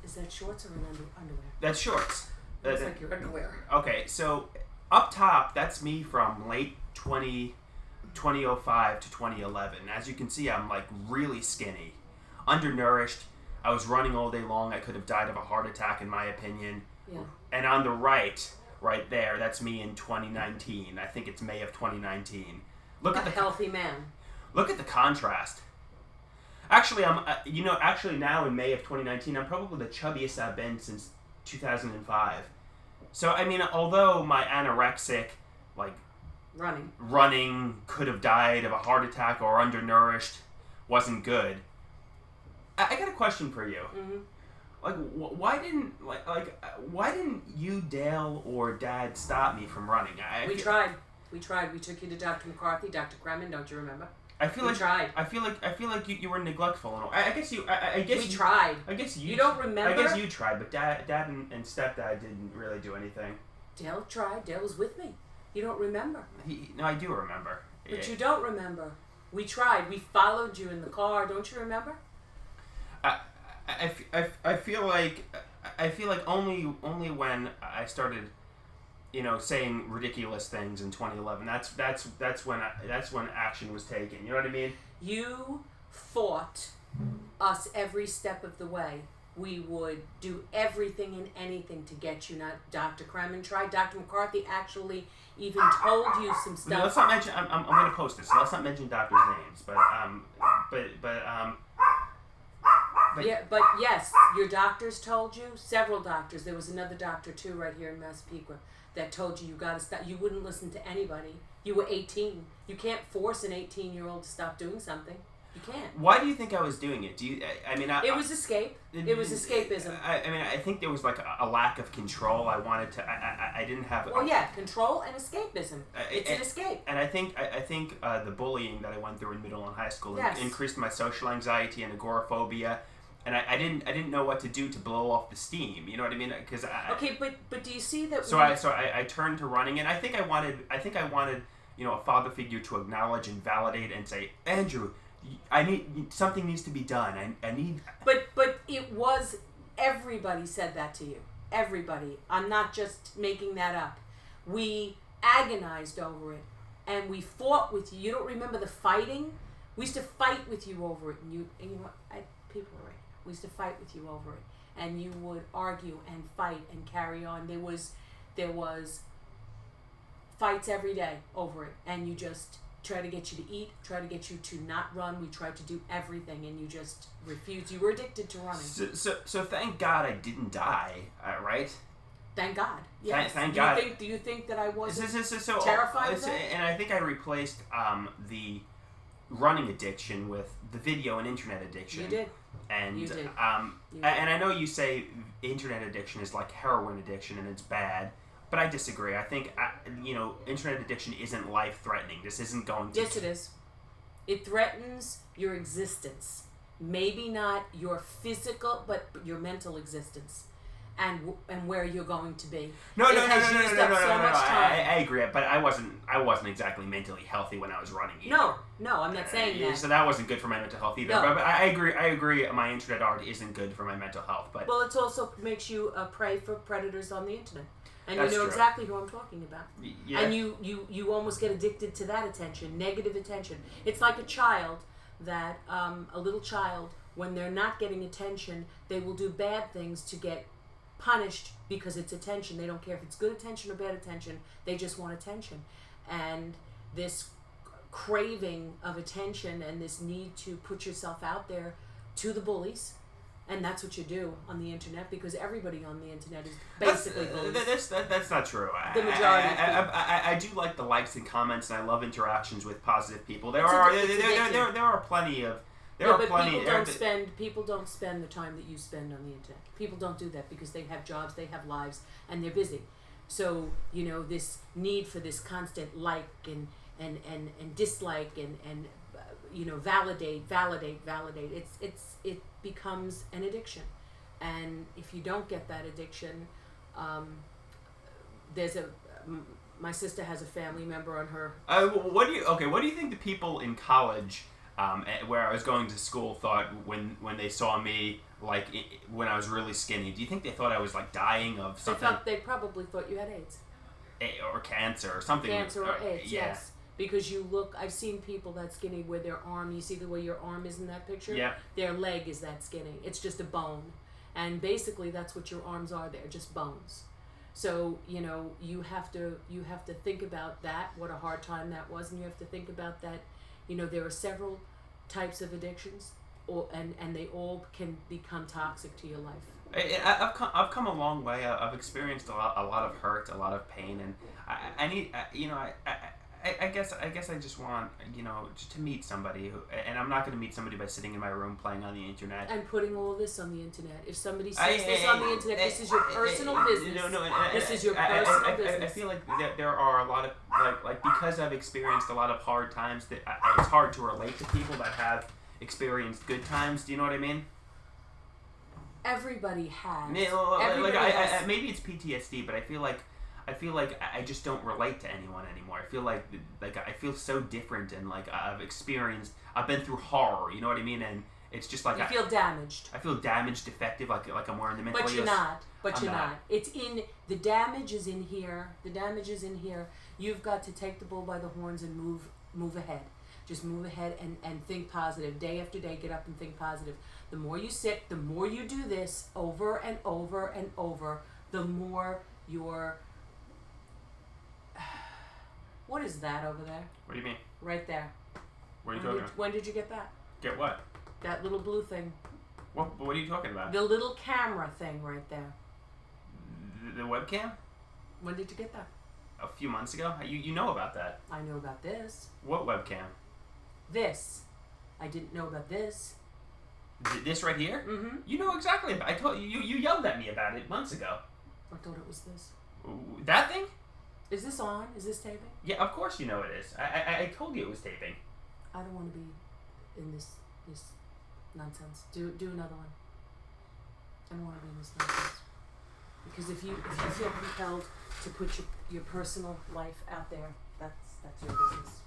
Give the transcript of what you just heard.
Is that shorts or an underwear? That's shorts. Looks like your underwear. Okay, so up top, that's me from late 2005 to 2011. As you can see, I'm like really skinny, undernourished. I was running all day long. I could have died of a heart attack, in my opinion. Yeah. And on the right there, that's me in 2019. I think it's May of 2019. Look at the healthy man. Look at the contrast. Actually, actually now in May of 2019, I'm probably the chubbiest I've been since 2005. So, I mean, although my anorexic, like, running could have died of a heart attack or undernourished, wasn't good. I got a question for you. Mm-hmm. Like, why didn't you, Dale, or Dad stop me from running? We tried. We took you to Dr. McCarthy, Dr. Kremen. Don't you remember? I feel like you were neglectful. I guess we tried. I guess you don't remember. I guess you tried, but Dad and Stepdad didn't really do anything. Dale tried. Dale was with me. You don't remember. No, I do remember. But you don't remember. We tried. We followed you in the car. Don't you remember? I feel like only when I started, saying ridiculous things in 2011. That's when action was taken. You know what I mean? You fought us every step of the way. We would do everything and anything to get you. Not Dr. Kremen tried. Dr. McCarthy actually even told you some stuff. No, let's not mention. I'm going to post this. So let's not mention doctors' names. But yes, your doctors told you. Several doctors. There was another doctor too, right here in Massapequa, that told you got to stop. You wouldn't listen to anybody. You were 18. You can't force an 18-year-old to stop doing something. You can't. Why do you think I was doing it? It was escape. It was escapism. I think there was like a lack of control. I wanted to. I didn't have. Control and escapism. It's an escape. And I think the bullying that I went through in middle and high school increased my social anxiety and agoraphobia. And I didn't know what to do to blow off the steam. You know what I mean? Because but do you see that? So I turned to running, and I think I wanted a father figure to acknowledge and validate and say, Andrew, something needs to be done. I need. But it was, everybody said that to you. Everybody. I'm not just making that up. We agonized over it, and we fought with you. You don't remember the fighting? We used to fight with you over it, and you know what? People were right. We used to fight with you over it, and you would argue and fight and carry on. There was fights every day over it, and you just try to get you to eat, try to get you to not run. We tried to do everything, and you just refused. You were addicted to running. So thank God I didn't die, right? Thank God. Yes. Thank God. Do you think that I wasn't so terrified of that? And I think I replaced the running addiction with the video and internet addiction. You did. And you did. And I know you say internet addiction is like heroin addiction and it's bad, but I disagree. I think internet addiction isn't life-threatening. This isn't going to. Yes, it is. It threatens your existence. Maybe not your physical, but your mental existence. And where you're going to be. No. I agree, but I wasn't exactly mentally healthy when I was running either. No, I'm not saying that. So that wasn't good for my mental health either. No. But I agree. My internet art isn't good for my mental health. But it also makes you a prey for predators on the internet, and That's you know true. exactly who I'm talking about. Yeah. And you almost get addicted to that attention, negative attention. It's like a child that a little child, when they're not getting attention, they will do bad things to get punished because it's attention. They don't care if it's good attention or bad attention. They just want attention. And this craving of attention and this need to put yourself out there to the bullies, and that's what you do on the internet, because everybody on the internet is basically bullies. That's not true. The majority. I do like the likes and comments, and I love interactions with positive people. There are plenty of. People don't spend the time that you spend on the internet. People don't do that because they have jobs, they have lives, and they're busy. So, this need for this constant like and dislike and validate. It becomes an addiction. And if you don't get that addiction, my sister has a family member on her. What do you think the people in college where I was going to school thought when they saw me like when I was really skinny? Do you think they thought I was like dying of something? They probably thought you had AIDS. Or cancer or something. Cancer or AIDS, yes. Because you look, I've seen people that skinny where their arm, you see the way your arm is in that picture? Yeah. Their leg is that skinny. It's just a bone. And basically that's what your arms are, they're just bones. So, you know, you have to think about that, what a hard time that was, and you have to think about that, you know, there are several types of addictions, and they all can become toxic to your life. I've come a long way. I've experienced a lot of hurt, a lot of pain, and I need, you know, I guess I just want, you know, just to meet somebody who, and I'm not going to meet somebody by sitting in my room playing on the internet and putting all this on the internet. If somebody says this on the internet, this is your personal business. This is your personal business. I feel like there are a lot of like because I've experienced a lot of hard times that it's hard to relate to people that have experienced good times. Do you know what I mean? Everybody has. Maybe it's PTSD, but I feel like I just don't relate to anyone anymore. I feel like I feel so different, and like I've been through horror. You know what I mean? And it's just like you feel damaged. I feel damaged, defective, like I'm wearing the mental. But you're not. You're not. It's in the damage is in here. The damage is in here. You've got to take the bull by the horns and move ahead. Just move ahead and think positive. Day after day, get up and think positive. The more you sit, the more you do this over and over and over, the more you're... What is that over there? What do you mean? Right there. What are you talking about? When did you get that? Get what? That little blue thing. What are you talking about? The little camera thing right there. The webcam? When did you get that? A few months ago. You know about that. I know about this. What webcam? This. I didn't know about this. This right here? Mm-hmm. You know exactly about it. I told you. You yelled at me about it months ago. I thought it was this. That thing? Is this on? Is this taping? Yeah, of course you know it is. I told you it was taping. I don't want to be in this nonsense. Do another one. I don't want to be in this nonsense. Because if you feel compelled to put your personal life out there, that's your business.